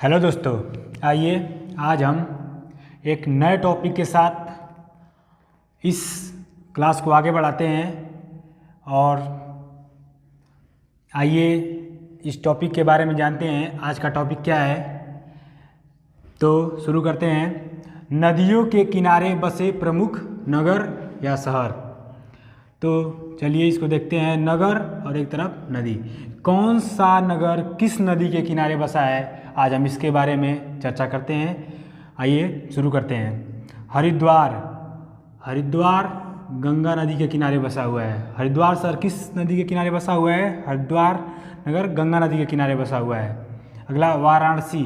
Hello दोस्तों, आइए आज हम एक नए टॉपिक के साथ इस क्लास को आगे बढ़ाते हैं। और आइए इस टॉपिक के बारे में जानते हैं। आज का टॉपिक क्या है, तो शुरू करते हैं। नदियों के किनारे बसे प्रमुख नगर या शहर। तो चलिए इसको देखते हैं। नगर और एक तरफ नदी, कौन सा नगर किस नदी के किनारे बसा है, आज हम इसके बारे में चर्चा करते हैं। आइए शुरू करते हैं। हरिद्वार, हरिद्वार गंगा नदी के किनारे बसा हुआ है। हरिद्वार शहर किस नदी के किनारे बसा हुआ है? हरिद्वार नगर गंगा नदी के किनारे बसा हुआ है। अगला वाराणसी,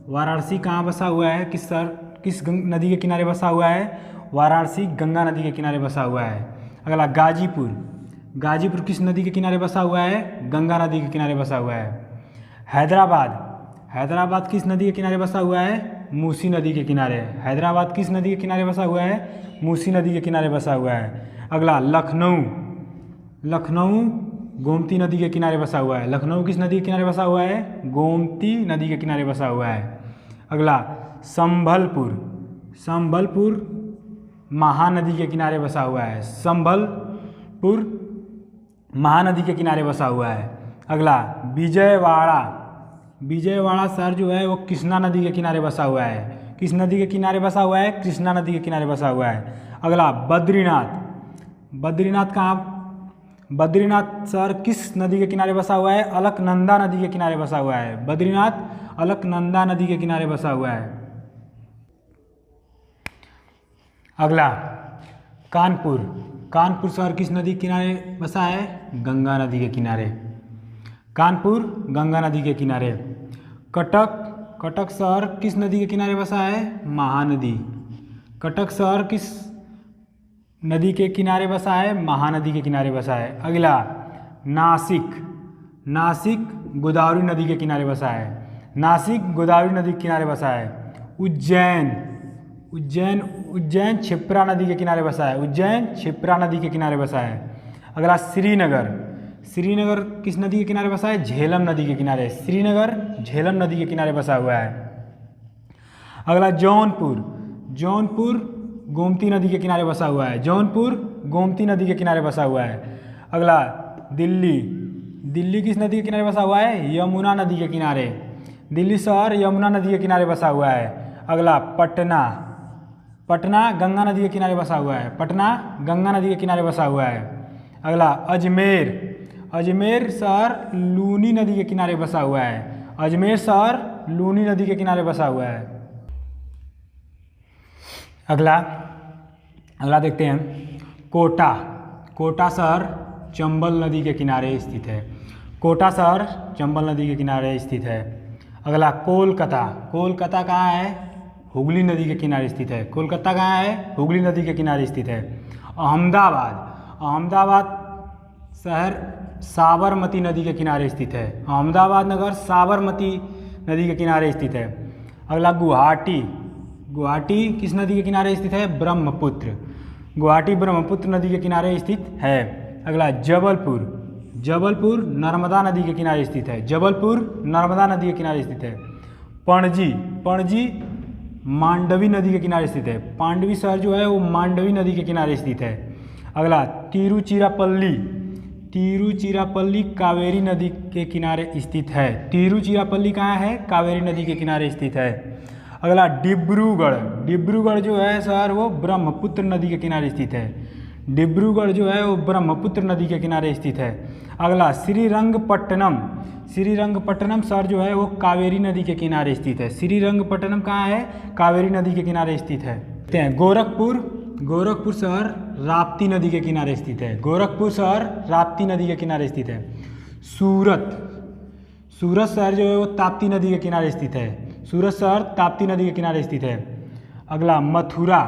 वाराणसी कहाँ बसा हुआ है? किस शहर किस नदी के किनारे बसा हुआ है? वाराणसी गंगा नदी के किनारे बसा हुआ है। अगला गाजीपुर, गाजीपुर किस नदी के किनारे बसा हुआ है? गंगा नदी के किनारे बसा हुआ है। हैदराबाद, हैदराबाद किस नदी के किनारे बसा हुआ है? मूसी नदी के किनारे। हैदराबाद किस नदी के किनारे बसा हुआ है? मूसी नदी के किनारे बसा हुआ है। अगला लखनऊ, लखनऊ गोमती नदी के किनारे बसा हुआ है। लखनऊ किस नदी के किनारे बसा हुआ है? गोमती नदी के किनारे बसा हुआ है। अगला संभलपुर, संभलपुर महानदी के किनारे बसा हुआ है। संभलपुर महानदी के किनारे बसा हुआ है। अगला विजयवाड़ा, विजयवाड़ा शहर जो है वो कृष्णा नदी के किनारे बसा हुआ है। किस नदी के किनारे बसा हुआ है? कृष्णा नदी के किनारे बसा हुआ है। अगला बद्रीनाथ, बद्रीनाथ कहाँ? बद्रीनाथ शहर किस नदी के किनारे बसा हुआ है? अलकनंदा नदी के किनारे बसा हुआ है। बद्रीनाथ अलकनंदा नदी के किनारे बसा हुआ है। अगला कानपुर, कानपुर शहर किस नदी के किनारे बसा है? गंगा नदी के किनारे। कानपुर गंगा नदी के किनारे। कटक, कटक शहर किस नदी के किनारे बसा है? महानदी। कटक शहर किस नदी के किनारे बसा है? महानदी के किनारे बसा है। अगला नासिक, नासिक गोदावरी नदी के किनारे बसा है। नासिक गोदावरी नदी के किनारे बसा है। उज्जैन, उज्जैन, उज्जैन क्षिप्रा नदी के किनारे बसा है। उज्जैन क्षिप्रा नदी के किनारे बसा है। अगला श्रीनगर, श्रीनगर किस नदी के किनारे बसा है? झेलम नदी के किनारे। श्रीनगर झेलम नदी के किनारे बसा हुआ है। अगला जौनपुर, जौनपुर गोमती नदी के किनारे बसा हुआ है। जौनपुर गोमती नदी के किनारे बसा हुआ है। अगला दिल्ली, दिल्ली किस नदी के किनारे बसा हुआ है? यमुना नदी के किनारे। दिल्ली शहर यमुना नदी के किनारे बसा हुआ है। अगला पटना, पटना गंगा नदी के किनारे बसा हुआ है। पटना गंगा नदी के किनारे बसा हुआ है। अगला अजमेर, अजमेर शहर लूनी नदी के किनारे बसा हुआ है। अजमेर शहर लूनी नदी के किनारे बसा हुआ है। अगला अगला देखते हैं कोटा, कोटा शहर चंबल नदी के किनारे स्थित है। कोटा शहर चंबल नदी के किनारे स्थित है। अगला कोलकाता, कोलकाता कहाँ है? हुगली नदी के किनारे स्थित है। कोलकाता कहाँ है? हुगली नदी के किनारे स्थित है। अहमदाबाद, अहमदाबाद शहर साबरमती नदी के किनारे स्थित है। अहमदाबाद नगर साबरमती नदी के किनारे स्थित है। अगला गुवाहाटी, गुवाहाटी किस नदी के किनारे स्थित है? ब्रह्मपुत्र, गुवाहाटी ब्रह्मपुत्र नदी के किनारे स्थित है। अगला जबलपुर, जबलपुर नर्मदा नदी के किनारे स्थित है। जबलपुर नर्मदा नदी के किनारे स्थित है। पणजी, पणजी मांडवी नदी के किनारे स्थित है। पांडवी शहर जो है वो मांडवी नदी के किनारे स्थित है। अगला तिरुचिरापल्ली, तिरुचिरापल्ली कावेरी नदी के किनारे स्थित है। तिरुचिरापल्ली कहाँ है? कावेरी नदी के किनारे स्थित है। अगला डिब्रूगढ़, डिब्रूगढ़ जो है शहर वो ब्रह्मपुत्र नदी के किनारे स्थित है। डिब्रूगढ़ जो है वो ब्रह्मपुत्र नदी के किनारे स्थित है। अगला श्रीरंगपट्टनम, श्रीरंगपट्टनम शहर जो है वो कावेरी नदी के किनारे स्थित है। श्रीरंगपट्टनम कहाँ है? कावेरी नदी के किनारे स्थित है। गोरखपुर, गोरखपुर शहर राप्ती नदी के किनारे स्थित है। गोरखपुर शहर राप्ती नदी के किनारे स्थित है। सूरत, सूरत शहर जो है वो ताप्ती नदी के किनारे स्थित है। सूरत शहर ताप्ती नदी के किनारे स्थित है। अगला मथुरा,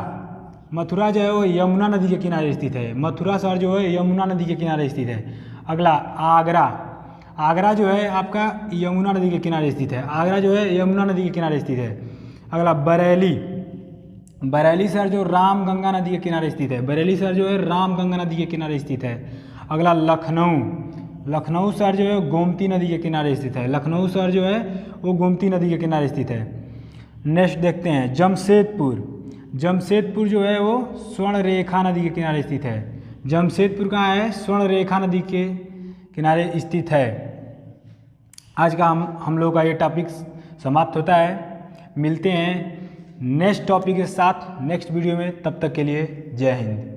मथुरा जो है वो यमुना नदी के किनारे स्थित है। मथुरा शहर जो है यमुना नदी के किनारे स्थित है। अगला आगरा, आगरा जो है आपका यमुना नदी के किनारे स्थित है। आगरा जो है यमुना नदी के किनारे स्थित है। अगला बरेली, बरेली शहर जो राम गंगा नदी के किनारे स्थित है। बरेली शहर जो है राम गंगा नदी के किनारे स्थित है। अगला लखनऊ, लखनऊ शहर जो है वो गोमती नदी के किनारे स्थित है। लखनऊ शहर जो है वो गोमती नदी के किनारे स्थित है। नेक्स्ट देखते हैं जमशेदपुर। जमशेदपुर जो है वो स्वर्ण रेखा नदी के किनारे स्थित है। जमशेदपुर कहाँ है? स्वर्ण रेखा नदी के किनारे स्थित है। आज का हम लोग का ये टॉपिक समाप्त होता है। मिलते हैं नेक्स्ट टॉपिक के साथ नेक्स्ट वीडियो में, तब तक के लिए जय हिंद।